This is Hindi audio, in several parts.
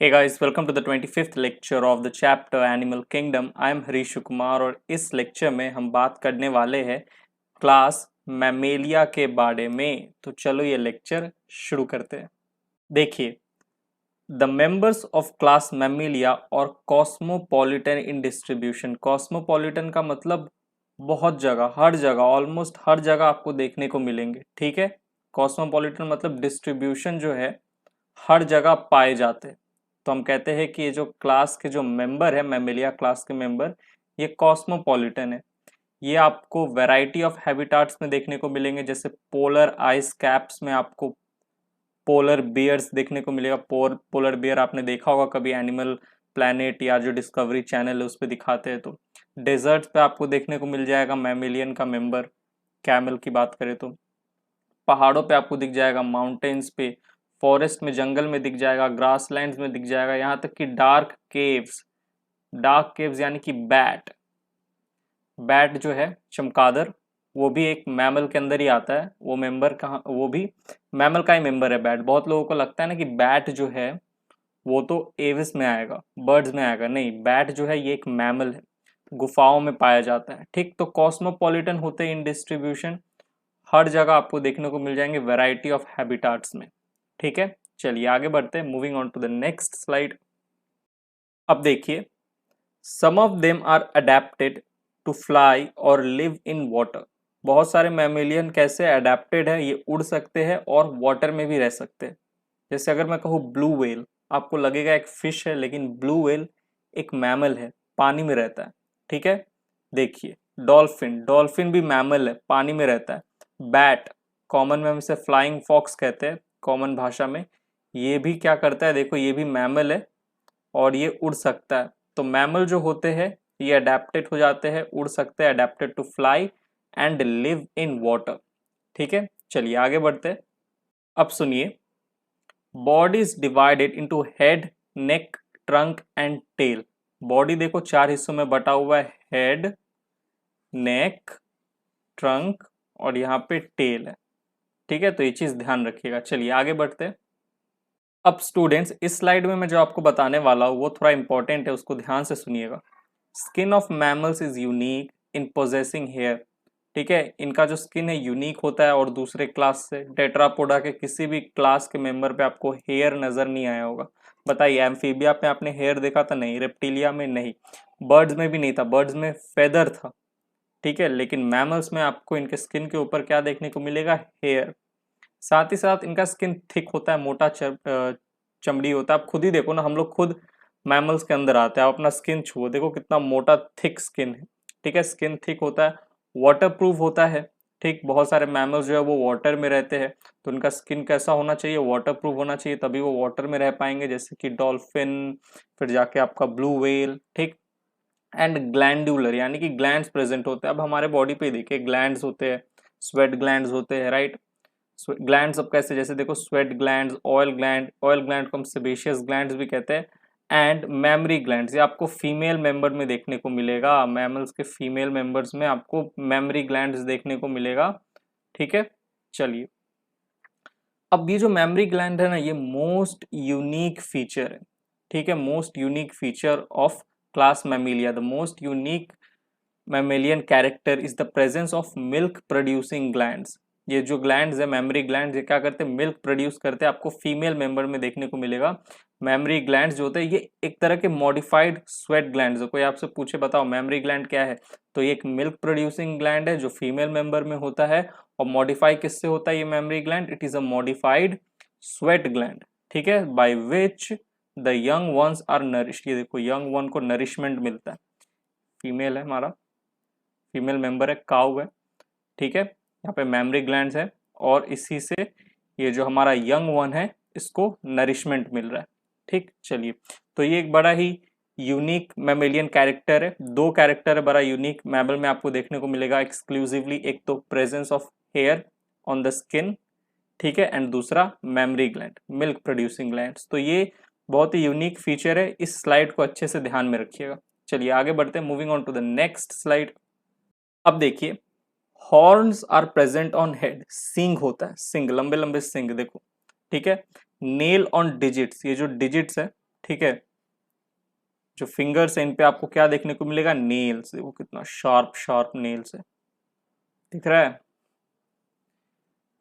Hey guys, welcome to the 25th lecture of the chapter Animal Kingdom. I am Harish Kumar और इस लेक्चर में हम बात करने वाले हैं क्लास मैमेलिया के बारे में। तो चलो ये लेक्चर शुरू करते हैं। देखिए, the members of class Mammalia और कॉस्मोपॉलिटन इन डिस्ट्रीब्यूशन। कॉस्मोपॉलिटन का मतलब बहुत जगह, हर जगह, ऑलमोस्ट हर जगह आपको देखने को मिलेंगे। ठीक है, कॉस्मोपॉलिटन मतलब डिस्ट्रीब्यूशन जो है हर जगह पाए जाते हैं। तो हम कहते हैं कि ये जो क्लास के जो मेंबर है, मैमेलिया क्लास के मेंबर, ये कॉस्मोपॉलिटन है। ये आपको वैरायटी ऑफ हैबिटाट्स में देखने को मिलेंगे, जैसे पोलर आइस कैप्स में आपको पोलर बियर्स देखने को मिलेगा। पोलर बियर आपने देखा होगा कभी एनिमल प्लैनेट या जो डिस्कवरी चैनल है उस पर दिखाते हैं। तो डेजर्ट पे आपको देखने को मिल जाएगा मैमेलियन का मेंबर। कैमल की बात करें तो पहाड़ों पे आपको दिख जाएगा, माउंटेन्स पे, फॉरेस्ट में, जंगल में दिख जाएगा, ग्रासलैंड्स में दिख जाएगा, यहाँ तक कि डार्क केव्स यानी कि बैट जो है, चमगादड़, वो भी एक मैमल के अंदर ही आता है। वो मेंबर कहाँ, वो भी मैमल का ही मेंबर है बैट। बहुत लोगों को लगता है ना कि बैट जो है वो तो एविस में आएगा, बर्ड्स में आएगा। नहीं, बैट जो है ये एक मैमल है, गुफाओं में पाया जाता है। ठीक, तो कॉस्मोपॉलिटन होते हैं इन डिस्ट्रीब्यूशन, हर जगह आपको देखने को मिल जाएंगे वैरायटी ऑफ हैबिटाट्स में। ठीक है, चलिए आगे बढ़ते हैं। Moving on to the next slide. अब देखिए, some of them are adapted to fly और लिव इन वाटर। बहुत सारे मैमेलियन कैसे अडेप्टेड है, ये उड़ सकते हैं और वाटर में भी रह सकते हैं। जैसे अगर मैं कहूँ ब्लू व्हेल, आपको लगेगा एक फिश है, लेकिन ब्लू व्हेल एक मैमल है, पानी में रहता है। ठीक है, देखिए डॉल्फिन भी मैमल है, पानी में रहता है। बैट, कॉमन में हम इसे फ्लाइंग फॉक्स कहते हैं कॉमन भाषा में, ये भी क्या करता है, देखो ये भी मैमल है और ये उड़ सकता है। तो मैमल जो होते हैं ये अडेप्टेड हो जाते हैं, उड़ सकते हैं, adapted to fly and live in water. ठीक है, चलिए आगे बढ़ते हैं। अब सुनिए, body is divided into head, neck, trunk and tail. Body देखो चार हिस्सों में बटा हुआ है, हेड, नेक, ट्रंक और यहाँ पे टेल है। ठीक है, तो ये चीज ध्यान रखिएगा। चलिए आगे बढ़ते हैं। अब स्टूडेंट्स, इस स्लाइड में मैं जो आपको बताने वाला हूँ वो थोड़ा इंपॉर्टेंट है, उसको ध्यान से सुनिएगा। Skin of mammals is unique in possessing hair. ठीक है, इनका जो स्किन है यूनिक होता है और दूसरे क्लास से, टेट्रापोडा के किसी भी क्लास के मेंबर पे आपको हेयर नजर नहीं आया होगा। बताइए, एम्फीबिया पे आपने हेयर देखा था? नहीं। रेप्टिलिया में नहीं। बर्ड्स में भी नहीं था, बर्ड्स में फेदर था। ठीक है, लेकिन मैमल्स में आपको इनके स्किन के ऊपर क्या देखने को मिलेगा? हेयर। साथ ही साथ इनका स्किन थिक होता है, मोटा चमड़ी होता है। आप खुद ही देखो ना, हम लोग खुद मैमल्स के अंदर आते हैं, आप अपना स्किन छुओ, देखो कितना मोटा थिक स्किन है। ठीक है, स्किन थिक होता है, वाटर प्रूफ होता है। ठीक, बहुत सारे मैमल्स जो है वो वाटर में रहते हैं, तो उनका स्किन कैसा होना चाहिए? वाटर प्रूफ होना चाहिए, तभी वो वाटर में रह पाएंगे, जैसे कि डॉल्फिन, फिर जाके आपका ब्लू व्हेल। ठीक, एंड ग्लैंडुलर यानी कि ग्लैंड्स प्रेजेंट होते हैं। अब हमारे बॉडी पे देखिए ग्लैंड्स होते हैं, स्वेट ग्लैंड्स होते हैं, राइट। ग्लैंड अब कैसे, जैसे देखो स्वेट ग्लैंड, ऑयल ग्लैंड को हम सेबेशियस ग्लैंड्स भी कहते हैं, एंड मेमरी ग्लैंड्स, ये आपको फीमेल मेंबर में देखने को मिलेगा। मैमल्स के फीमेल मेंबर्स में आपको मेमरी ग्लैंड्स देखने को मिलेगा। ठीक है, चलिए, अब ये जो मेमरी ग्लैंड है ना, ये मोस्ट यूनिक फीचर है। ठीक है, most unique feature of class Mammalia. The most unique mammalian character is the presence of milk producing glands. ये जो ग्लैंड्स है, मेमरी ग्लैंड्स, ये क्या करते हैं? मिल्क प्रोड्यूस करते हैं। आपको फीमेल मेंबर में देखने को मिलेगा। मेमरी ग्लैंड्स जो होते हैं ये एक तरह के मॉडिफाइड स्वेट ग्लैंड्स। कोई आपसे पूछे बताओ मेमरी ग्लैंड क्या है, तो ये एक मिल्क प्रोड्यूसिंग ग्लैंड है जो फीमेल मेंबर में होता है। और मॉडिफाई किससे होता है ये mammary gland? It is a modified sweat gland. ठीक है, by which the young ones are nourished. ये देखो यंग वन को नरिशमेंट मिलता है। फीमेल है, हमारा फीमेल मेंबर है, काउ है। ठीक है, यहाँ पे मेमरी ग्लैंड्स है और इसी से ये जो हमारा यंग वन है इसको नरिशमेंट मिल रहा है। ठीक, चलिए, तो ये एक बड़ा ही यूनिक मैमेलियन कैरेक्टर है। दो कैरेक्टर है बड़ा यूनिक मैमल में आपको देखने को मिलेगा एक्सक्लूसिवली। एक तो presence of hair on the skin, ठीक है, एंड दूसरा mammary gland, milk producing glands. तो ये बहुत ही यूनिक फीचर है, इस स्लाइड को अच्छे से ध्यान में रखिएगा। चलिए आगे बढ़ते हैं, moving on to the next slide. अब देखिए, horns are present on head, सिंग होता है, सिंग, लंबे लंबे सिंग देखो। ठीक है, नेल ऑन डिजिट्स, ये जो डिजिट्स है, ठीक है। जो फिंगर्स है इन पे आपको क्या देखने को मिलेगा, नेल्स। देखो कितना शार्प शार्प नेल्स है, दिख रहा है।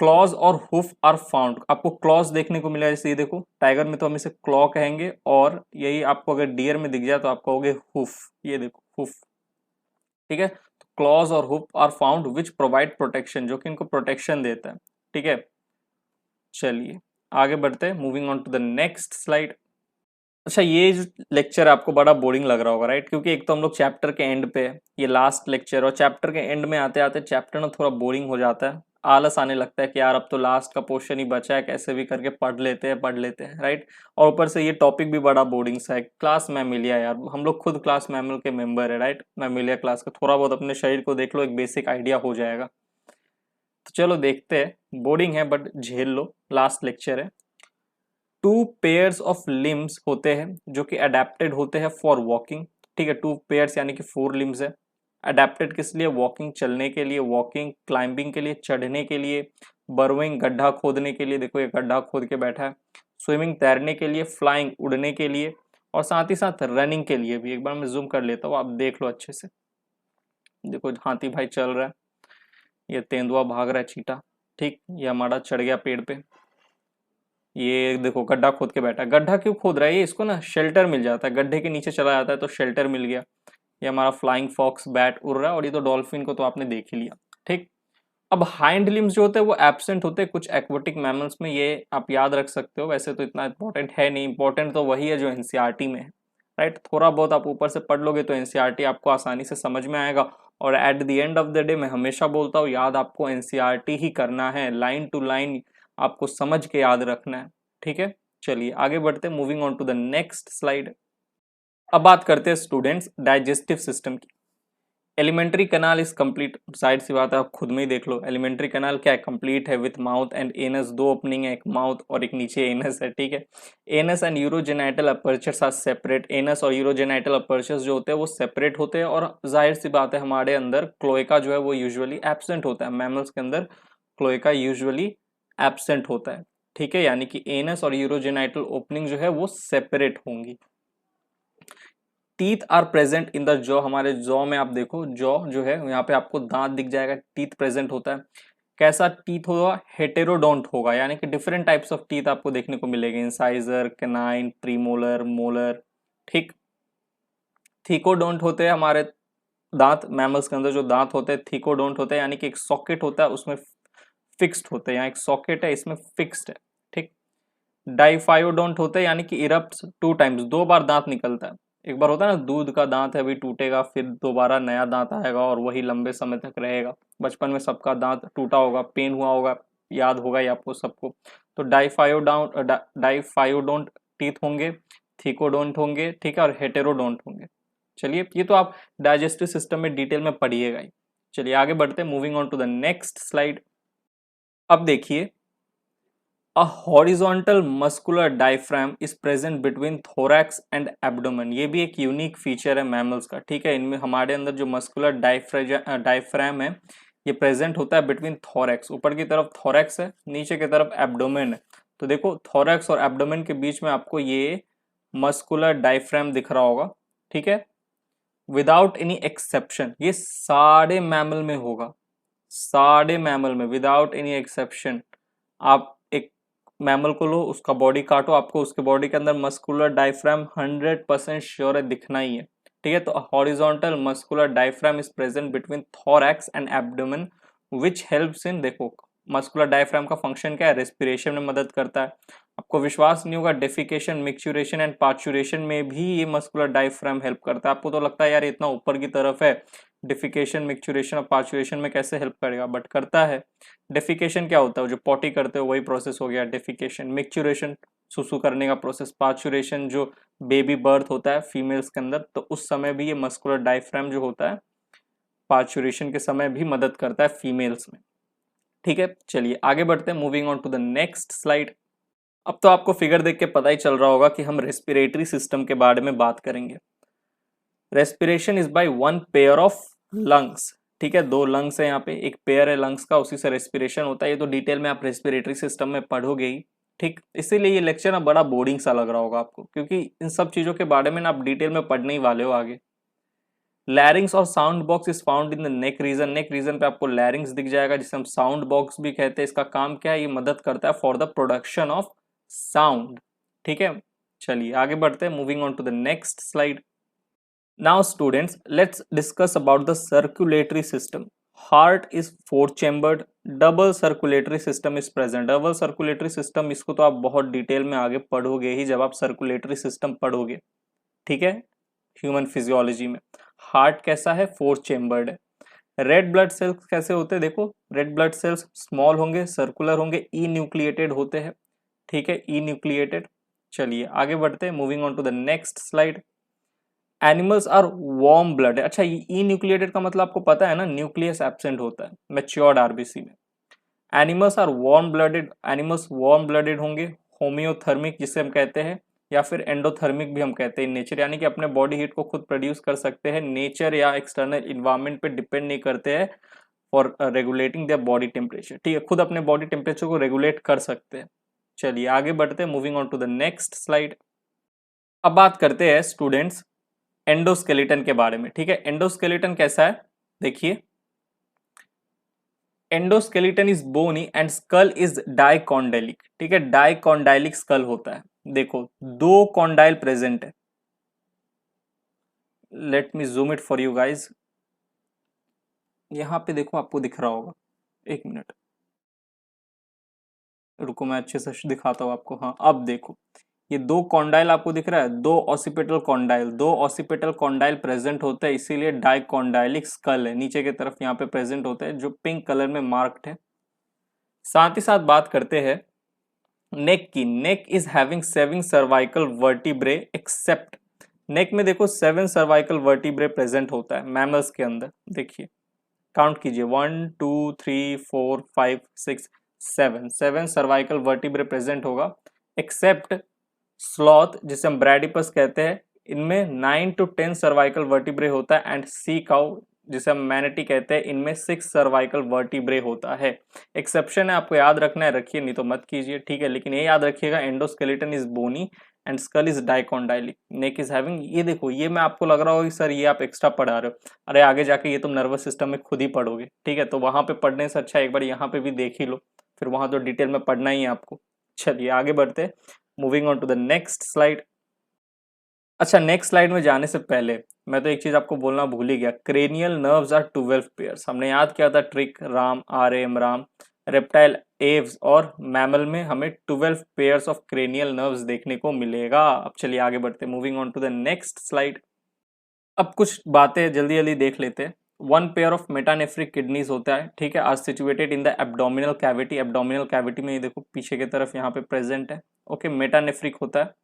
क्लॉज और हुफ आर फाउंड, आपको क्लॉज देखने को मिलेगा, जैसे ये देखो टाइगर में तो हम इसे क्लॉ कहेंगे, और यही आपको अगर डियर में दिख जाए तो आप कहोगे हुफ, ये देखो हुफ, ठीक है। तो क्लॉज और hoof are found which provide protection, जो कि इनको प्रोटेक्शन देता है, ठीक है। चलिए आगे बढ़ते हैं, moving on to the next slide. अच्छा, ये जो लेक्चर आपको बड़ा बोरिंग लग रहा होगा, राइट, क्योंकि एक तो हम लोग चैप्टर के एंड पे है, ये लास्ट लेक्चर, और चैप्टर के एंड में आते आते चैप्टर ना थोड़ा बोरिंग हो जाता है, आलस आने लगता है कि यार अब तो लास्ट का पोर्शन ही बचा है, कैसे भी करके पढ़ लेते हैं, राइट। और ऊपर से ये टॉपिक भी बड़ा बोरिंग सा है, क्लास मैमिलिया, यार हम लोग खुद क्लास मैमल के मेंबर है, राइट, मैमिलिया क्लास का, थोड़ा बहुत अपने शरीर को देख लो, एक बेसिक आइडिया हो जाएगा। तो चलो देखते हैं, बोरिंग है बट झेल लो, लास्ट लेक्चर है। टू पेयर्स ऑफ लिम्स होते हैं जो कि अडेप्टेड होते हैं फॉर वॉकिंग, ठीक है। टू पेयर्स यानी कि 4 लिम्स है, अडेप्टेड किस लिए, वॉकिंग चलने के लिए, वॉकिंग क्लाइंबिंग के लिए चढ़ने के लिए, बर्रोइंग गड्ढा खोदने के लिए, देखो ये गड्ढा खोद के बैठा है, स्विमिंग तैरने के लिए, फ्लाइंग उड़ने के लिए, और साथ ही साथ रनिंग के लिए भी। एक बार मैं जूम कर लेता हूँ, आप देख लो अच्छे से, देखो हाथी भाई चल रहा है, ये तेंदुआ भाग रहा है, चीटा, ठीक, ये हमारा चढ़ गया पेड़ पे, ये देखो गड्ढा खोद के बैठा है। गड्ढा क्यों खोद रहा है, ये इसको ना शेल्टर मिल जाता है, गड्ढे के नीचे चला जाता है तो शेल्टर मिल गया। ये हमारा फ्लाइंग फॉक्स बैट उड़ रहा है, और ये तो डॉल्फिन को तो आपने देख ही लिया, ठीक। अब हाइंड लिम्स जो होते हैं वो एब्सेंट होते हैं कुछ एक्वाटिक मैमल्स में, ये आप याद रख सकते हो, वैसे तो इतना इंपॉर्टेंट है नहीं, इंपॉर्टेंट तो वही है जो एनसीईआरटी में है, राइट। थोड़ा बहुत आप ऊपर से पढ़ लोगे तो एनसीईआरटी आपको आसानी से समझ में आएगा, और at the end of the day मैं हमेशा बोलता हूँ, याद आपको एनसीईआरटी ही करना है, लाइन टू लाइन आपको समझ के याद रखना है, ठीक है। चलिए आगे बढ़ते हैं, moving on to the next slide. अब बात करते हैं स्टूडेंट्स डाइजेस्टिव सिस्टम की। Alimentary canal is complete, side सी बात है, आप खुद में ही देख लो, एलिमेंट्री कैनाल क्या है, कंप्लीट है with mouth and anus, 2 opening है, एक माउथ और एक नीचे एनस है, ठीक है। Anus and urogenital apertures are separate, anus और यूरोजेनाइटल अपर्चर्स जो होते हैं वो सेपरेट होते हैं, और जाहिर सी बात है हमारे अंदर क्लोएका जो है वो यूजुअली एब्सेंट होता है, मैमल्स के अंदर क्लोएका यूजुअली एब्सेंट होता है, ठीक है। यानी कि एनस और यूरोजेनाइटल ओपनिंग जो है वो सेपरेट होंगी। Teeth are present in the jaw, हमारे जॉ में आप देखो, जॉ जो है यहाँ पे आपको दांत दिख जाएगा, टीथ प्रेजेंट होता है। कैसा टीथ होगा, हेटेरोडोंट होगा, यानी कि डिफरेंट टाइप्स ऑफ टीथ आपको देखने को मिलेंगे, इंसाइजर, कैनाइन, प्रीमोलर, मोलर, ठीक। थीकोडोंट होते हैं हमारे दांत, मैमल्स के अंदर जो दांत होते हैं थीकोडोंट होते हैं, यानी कि एक सॉकेट होता है उसमें फिक्स्ड होते हैं, यहाँ एक सॉकेट है इसमें फिक्स्ड है, ठीक। डाइफायोडोंट होते हैं, यानी कि इरप्ट्स 2 टाइम्स, 2 बार दांत निकलता है, एक बार होता है ना दूध का दांत है अभी टूटेगा, फिर दोबारा नया दांत आएगा और वही लंबे समय तक रहेगा। बचपन में सबका दांत टूटा होगा, पेन हुआ होगा, याद होगा ही आपको सबको। तो डाइफायोडोंट टीथ होंगे, थीकोडोंट होंगे, ठीक है, और हेटेरोडोंट होंगे। चलिए ये तो आप डाइजेस्टिव सिस्टम में डिटेल में पढ़िएगा ही। चलिए आगे बढ़ते हैं, moving on to the next slide. अब देखिए, A horizontal muscular diaphragm is present between thorax and abdomen, ये भी एक यूनिक फीचर है मैमल्स का, ठीक है। इनमें हमारे अंदर जो मस्कुलर डायफ्राम है ये प्रेजेंट होता है बिटवीन थोरैक्स, ऊपर की तरफ थोरैक्स है, नीचे की तरफ एब्डोमेन है। तो देखो थोरैक्स और एब्डोमेन के बीच में आपको ये मस्कुलर डायफ्राम दिख रहा होगा, ठीक है। विदाउट एनी एक्सेप्शन ये सारे मैमल में होगा, सारे मैमल में विदाउट एनी एक्सेप्शन। आप एक मैमल को लो, उसका बॉडी काटो, आपको उसके बॉडी के अंदर मस्कुलर डायफ्राम 100% श्योर है दिखना ही है, ठीक है। तो horizontal muscular diaphragm is present between thorax and abdomen which helps in, देखो मस्कुलर डायफ्राम का फंक्शन क्या है, रेस्पिरेशन में मदद करता है। आपको विश्वास नहीं होगा, डेफिकेशन, मिक्चुरेशन एंड पार्चुरेशन में भी ये मस्कुलर डायफ्राम हेल्प करता है। आपको तो लगता है यार इतना ऊपर की तरफ है, डिफिकेशन, मिक्चुरेशन और पार्चुरेशन में कैसे हेल्प करेगा, बट करता है। डेफिकेशन क्या होता है, जो पॉटी करते हो वही प्रोसेस हो गया डेफिकेशन। मिक्चुरेशन सुसु करने का प्रोसेस। पार्चुरेशन जो बेबी बर्थ होता है फीमेल्स के अंदर, तो उस समय भी ये मस्कुलर डायफ्राम जो होता है पार्चुरेशन के समय भी मदद करता है फीमेल्स में, ठीक है। चलिए आगे बढ़ते हैं, moving on to the next slide. अब तो आपको फिगर देख के पता ही चल रहा होगा कि हम रेस्पिरेटरी सिस्टम के बारे में बात करेंगे। Respiration is by 1 pair of lungs, ठीक है, 2 लंग्स है यहाँ पे, एक पेयर है लंग्स का, उसी से रेस्पिरेशन होता है। ये तो डिटेल में आप रेस्पिरेटरी सिस्टम में पढ़ोगे ही, ठीक, इसीलिए ये लेक्चर ना बड़ा बोरिंग सा लग रहा होगा आपको, क्योंकि इन सब चीजों के बारे में ना आप डिटेल में पढ़ने ही वाले हो आगे। लैरिंग्स और sound box is found in the neck region. Neck region पे आपको लैरिंग्स दिख जाएगा, जिसे हम साउंड बॉक्स भी कहते हैं। इसका काम क्या है, ये मदद करता है for the production of sound. ठीक है, चलिए आगे बढ़ते हैं, moving on to the next slide. Now students, let's discuss about the circulatory system. Heart is four chambered, double circulatory system is present. Double circulatory system, इसको तो आप बहुत डिटेल में आगे पढ़ोगे ही जब आप सर्कुलेटरी सिस्टम पढ़ोगे। ठीक है, ह्यूमन फिजियोलॉजी में। हार्ट कैसा है, फोर चेम्बर्ड है। रेड ब्लड सेल्स कैसे होते हैं, देखो रेड ब्लड सेल्स स्मॉल होंगे, सर्कुलर होंगे, ई न्यूक्लिएटेड होते हैं। ठीक है, ई न्यूक्लिएटेड। चलिए आगे बढ़ते हैं, moving on to the next slide. Animals are warm blood. अच्छा, ई न्यूक्लिएटेड का मतलब आपको पता है ना, न्यूक्लियस एब्सेंट होता है मैच्योर्ड आरबीसी में। Animals are warm blooded, animals warm blooded होंगे। होम्योथर्मिक जिसे हम कहते हैं, या फिर एंडोथर्मिक भी हम कहते हैं नेचर, यानी कि अपने बॉडी हीट को खुद प्रोड्यूस कर सकते हैं, नेचर या एक्सटर्नल इन्वायरमेंट पे डिपेंड नहीं करते हैं for regulating their body temperature. ठीक है, खुद अपने बॉडी टेम्परेचर को रेगुलेट कर सकते हैं। चलिए आगे बढ़ते हैं, moving on to the next slide. अब बात करते हैं स्टूडेंट्स एंडोस्केलेटन के बारे में। ठीक है, एंडोस्केलेटन कैसा है, देखिए endoskeleton is bony and skull is dicondylic. ठीक है, डाइकॉन्डाइलिक स्कल होता है। देखो दो कॉन्डाइल प्रेजेंट है। Let me zoom it for you guys. यहां पे देखो, आपको दिख रहा होगा, एक मिनट रुको, मैं अच्छे से दिखाता हूँ आपको। हाँ अब देखो, ये दो कॉन्डाइल आपको दिख रहा है, दो ऑसिपिटल कॉन्डाइल, दो ऑसिपिटल कॉन्डाइल प्रेजेंट होते हैं, इसीलिए डाइकॉन्डाइलिक स्कल है। नीचे की तरफ यहाँ पे प्रेजेंट होते हैं, जो पिंक कलर में मार्क्ड है। साथ ही साथ बात करते हैं नेक की। Neck is having 7 cervical vertebrae except. Neck में देखो 7 सर्वाइकल वर्टिब्रे प्रेजेंट होता है मैमल्स के अंदर। देखिए काउंट कीजिए, 1 2 3 4 5 6 7, 7 सर्वाइकल वर्टिब्रे प्रेजेंट होगा, एक्सेप्ट स्लॉथ जिसे हम ब्रैडिपस कहते हैं, इनमें 9 to 10 सर्वाइकल वर्टिब्रे होता है। एंड सी काउ जिसे हम मैनिटी कहते हैं, इनमें 6 सर्वाइकल वर्टिब्रे होता है। एक्सेप्शन है, आपको याद रखना है, रखिए नहीं तो मत कीजिए। ठीक है, लेकिन ये याद रखिएगा, endoskeleton is bony and skull is dicondylic, neck is having. ये देखो, ये मैं आपको लग रहा होगा कि सर ये आप एक्स्ट्रा पढ़ा रहे हो, अरे आगे जाके ये तुम नर्वस सिस्टम में खुद ही पढ़ोगे। ठीक है, तो वहां पे पढ़ने से अच्छा एक बार यहाँ पे भी देख ही लो, फिर वहां तो डिटेल में पढ़ना ही है आपको। चलिए आगे बढ़ते, moving on to the next slide. अच्छा, नेक्स्ट स्लाइड में जाने से पहले मैं तो एक चीज आपको बोलना भूल ही गया, क्रेनियल नर्व्स आर 12 पेयर्स। हमने याद किया था trick, Ram R M Ram, reptile aves और मैमल में हमें 12 पेयर्स ऑफ क्रेनियल नर्व्स देखने को मिलेगा। अब चलिए आगे बढ़ते, moving on to the next slide. अब कुछ बातें जल्दी जल्दी देख लेते हैं। 1 पेयर ऑफ मेटानेफ्रिक किडनीज होता है। ठीक है, are situated in the abdominal cavity. Abdominal cavity में ये देखो पीछे की तरफ यहाँ पे प्रेजेंट है। ओके, मेटानेफ्रिक होता है,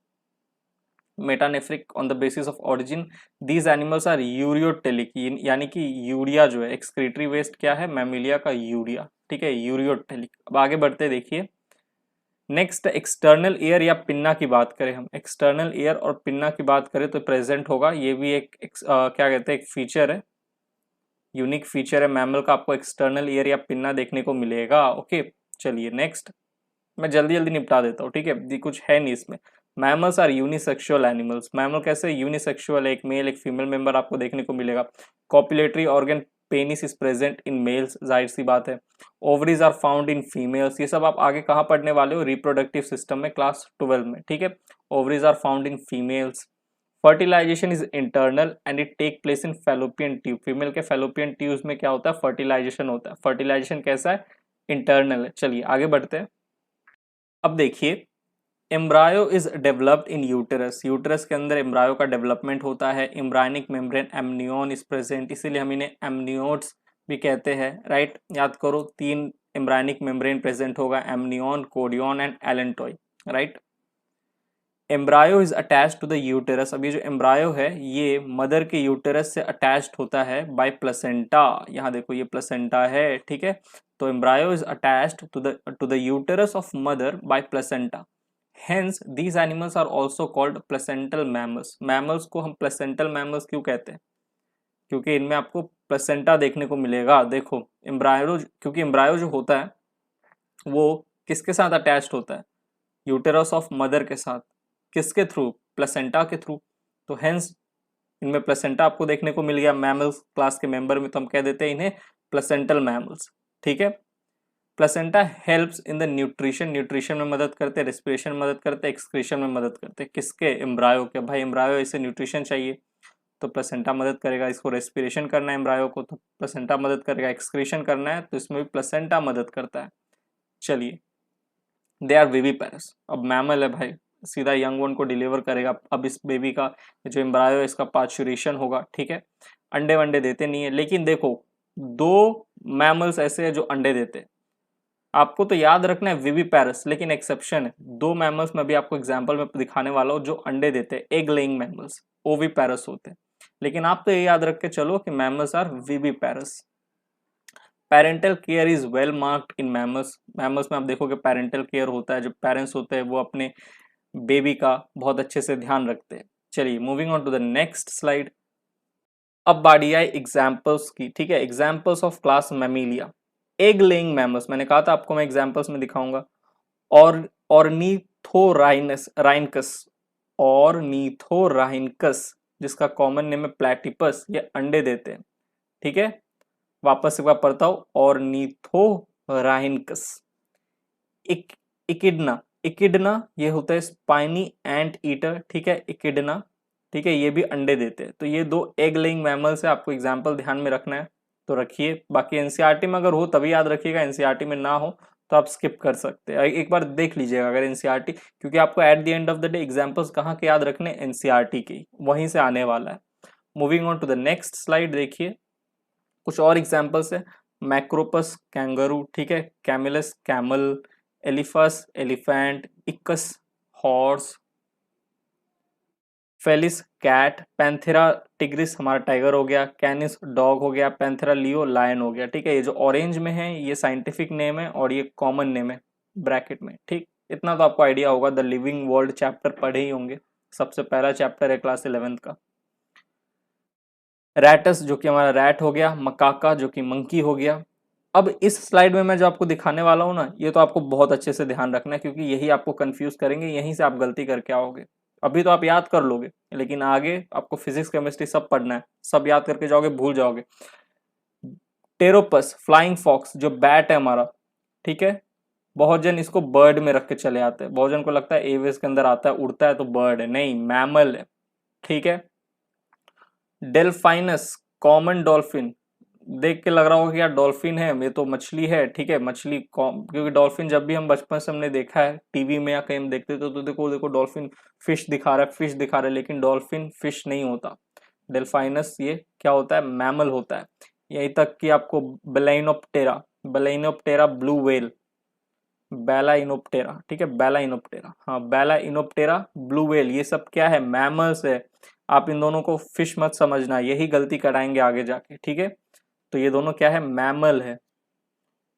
metanephric on the basis of origin. These animals are ureotelic, यानी कि यूरिया जो है एक्सक्रीटरी वेस्ट क्या है, मैमिलिया का यूरिया। ठीक है, यूरियोटेलिक। अब आगे बढ़ते देखिए, नेक्स्ट एक्सटर्नल ईयर या पिन्ना की बात करें, हम एक्सटर्नल ईयर और पिन्ना की बात करें तो प्रेजेंट होगा। ये भी एक क्या कहते हैं, एक फीचर है, यूनिक फीचर है मैमल का, आपको एक्सटर्नल ईयर या पिन्ना देखने को मिलेगा। ओके, चलिए नेक्स्ट, मैं जल्दी जल्दी निपटा देता हूँ। ठीक है, कुछ है नहीं इसमें। Mammals are unisexual animals. Mammal कैसे यूनिसेक्सुअल है, एक मेल एक फीमेल मेंबर आपको देखने को मिलेगा। Copulatory organ penis is present in males, जाहिर सी बात है। Ovaries are found in females, ये सब आप आगे कहाँ पढ़ने वाले हो, रिप्रोडक्टिव सिस्टम में क्लास 12 में। ठीक है, ovaries are found in females. Fertilization is internal and it take place in fallopian tube. Female के फैलोपियन ट्यूब्स में क्या होता है, फर्टिलाइजेशन होता है। फर्टिलाइजेशन कैसा है, इंटरनल है। चलिए आगे बढ़ते हैं। अब देखिए, embryo is developed in uterus. Uterus के अंदर एम्ब्रायो का डेवलपमेंट होता है। Embryonic membrane amnion is present, इसीलिए हम इन्हें एमनियोट्स भी कहते हैं। राइट, याद करो 3 एम्ब्रायनिक मेम्ब्रेन प्रेजेंट होगा, एमनियन, कोडियन and allantois. Right, embryo is attached to the uterus. अब ये जो एम्ब्रायो है, ये मदर के यूटेरस से अटैच्ड होता है बाय प्लेसेंटा। यहाँ देखो ये प्लेसेंटा है। ठीक है, तो embryo is attached to the uterus of mother by placenta. Hence these animals are also called placental mammals. Mammals को हम प्लेसेंटल मैमल्स क्यों कहते हैं, क्योंकि इनमें आपको प्लेसेंटा देखने को मिलेगा। देखो एम्ब्रायो, क्योंकि एम्ब्रायो जो होता है वो किसके साथ अटैच्ड होता है, यूटेरस ऑफ मदर के साथ, किसके थ्रू, प्लेसेंटा के थ्रू। तो हेंस इनमें प्लेसेंटा आपको देखने को मिल गया मैमल्स क्लास के मेंबर में, तो हम कह देते हैं इन्हें प्लेसेंटल मैमल्स। ठीक है, placenta helps in the nutrition, nutrition में मदद करते हैं, रेस्पिरेशन में मदद करते हैं, एक्सक्रीशन में मदद करते हैं, किसके, एम्ब्रायो के। भाई एम्ब्रायो इसे न्यूट्रिशन चाहिए तो प्लेसेंटा मदद करेगा, इसको रेस्पिरेशन करना है एम्ब्रायो को तो प्लेसेंटा मदद करेगा, एक्सक्रीशन करना है तो इसमें भी प्लेसेंटा मदद करता है। चलिए, दे आर विविपेरस, अब मैमल है भाई, सीधा यंग वन को डिलीवर करेगा। अब इस बेबी का जो एम्ब्रायो है इसका पार्चुरेशन होगा। ठीक है, अंडे वंडे देते नहीं है, लेकिन देखो दो मैमल्स ऐसे हैं जो अंडे देते हैं। आपको तो याद रखना है विविपेरस, लेकिन एक्सेप्शन है, दो मैमल्स में भी आपको एग्जांपल में दिखाने वाला हूं जो अंडे देते हैं, एग लेइंग मैमल्स, ओविपेरस होते हैं। लेकिन आप तो ये याद रख के चलो कि mammals are viviparous. Parental care is well marked in mammals, mammals में आप देखोगे पेरेंटल केयर होता है, जो पेरेंट्स होते हैं वो अपने बेबी का बहुत अच्छे से ध्यान रखते हैं। चलिए moving on to the next slide. अब बारी आई एग्जाम्पल्स की। ठीक है, examples of class Mammalia, egg laying mammals, मैंने कहा था आपको मैं एग्जाम्पल्स में दिखाऊंगा। और ऑर्निथोराइनस राइनकस, ऑर्निथोराइनकस जिसका कॉमन नेम है प्लेटिपस, ये अंडे देते हैं। ठीक है, वापस एक बार पढ़ता हूं, ऑर्निथोराइनकस। इकिडना, इकिडना ये होता है स्पाइनी एंट ईटर। ठीक है, इकिडना, ठीक है, ये भी अंडे देते हैं। तो ये दो एग लेइंग मैमल्स है, आपको एग्जाम्पल ध्यान में रखना है तो रखिए। बाकी एनसीईआरटी में अगर हो तभी याद रखिएगा, एनसीईआरटी में ना हो तो आप स्किप कर सकते हैं। एक बार देख लीजिएगा अगर एनसीईआरटी, क्योंकि आपको at the end of the day examples कहाँ के याद रखने, एनसीईआरटी के, वहीं से आने वाला है। Moving on to the next slide, देखिए कुछ और एग्जाम्पल्स है। मैक्रोपस कैंगरू, ठीक है, Camelus camel, Elephas elephant, Equus horse, Felis cat, Panthera tigris हमारा टाइगर हो गया, कैनिस डॉग हो गया, पैंथेरा लियो लायन हो गया। ठीक है, ये जो ऑरेंज में है ये साइंटिफिक नेम है और ये कॉमन नेम है ब्रैकेट में। ठीक, इतना तो आपको आइडिया होगा, द लिविंग वर्ल्ड चैप्टर पढ़े ही होंगे, सबसे पहला चैप्टर है क्लास 11th का। रैटस जो कि हमारा रैट हो गया, मकाका जो कि मंकी हो गया। अब इस स्लाइड में मैं जो आपको दिखाने वाला हूं ना, ये तो आपको बहुत अच्छे से ध्यान रखना है, क्योंकि यही आपको कंफ्यूज करेंगे, यहीं से आप गलती करके आओगे। अभी तो आप याद कर लोगे, लेकिन आगे आपको फिजिक्स केमिस्ट्री सब पढ़ना है, सब याद करके जाओगे भूल जाओगे। टेरोपस, फ्लाइंग फॉक्स जो बैट है हमारा, ठीक है, बहुत जन इसको बर्ड में रख के चले आते हैं, बहुत जन को लगता है एवियस के अंदर आता है, उड़ता है तो बर्ड है, नहीं मैमल है। ठीक है, डेल्फाइनस, कॉमन डॉल्फिन, देख के लग रहा होगा कि यार डॉल्फिन है, ये तो मछली है। ठीक है, मछली क्योंकि डॉल्फिन जब भी हम बचपन से हमने देखा है टीवी में या कहीं हम देखते थे तो देखो देखो डॉल्फिन फिश दिखा रहा है, फिश दिखा रहा है, लेकिन डॉल्फिन फिश नहीं होता। डेल्फाइनस ये क्या होता है, मैमल होता है। यहीं तक कि आपको बेलाइनोप्टेरा, बेलाइनोप्टेरा ब्लू व्हेल, बेला इनोप्टेरा, ठीक है, बेला इनोप्टेरा, हाँ बेला इनोप्टेरा ब्लू व्हेल, ये सब क्या है, मैमल्स है। आप इन दोनों को फिश मत समझना, यही गलती कराएंगे आगे जाके। ठीक है, तो ये दोनों क्या है, मैमल है।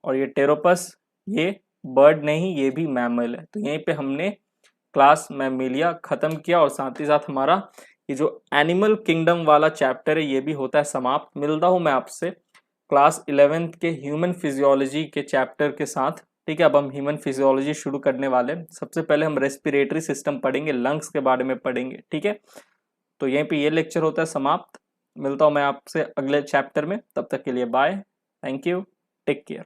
और ये टेरोपस ये बर्ड नहीं, ये भी मैमल है। तो यहीं पे हमने क्लास मैमिलिया खत्म किया, और साथ ही साथ हमारा ये जो एनिमल किंगडम वाला चैप्टर है ये भी होता है समाप्त। मिलता हूं मैं आपसे क्लास 11th के ह्यूमन फिजियोलॉजी के चैप्टर के साथ। ठीक है, अब हम ह्यूमन फिजियोलॉजी शुरू करने वाले हैं। सबसे पहले हम रेस्पिरेटरी सिस्टम पढ़ेंगे, लंग्स के बारे में पढ़ेंगे। ठीक है, तो यहीं पे ये लेक्चर होता है समाप्त। मिलता हूं मैं आपसे अगले चैप्टर में, तब तक के लिए bye, thank you, take care.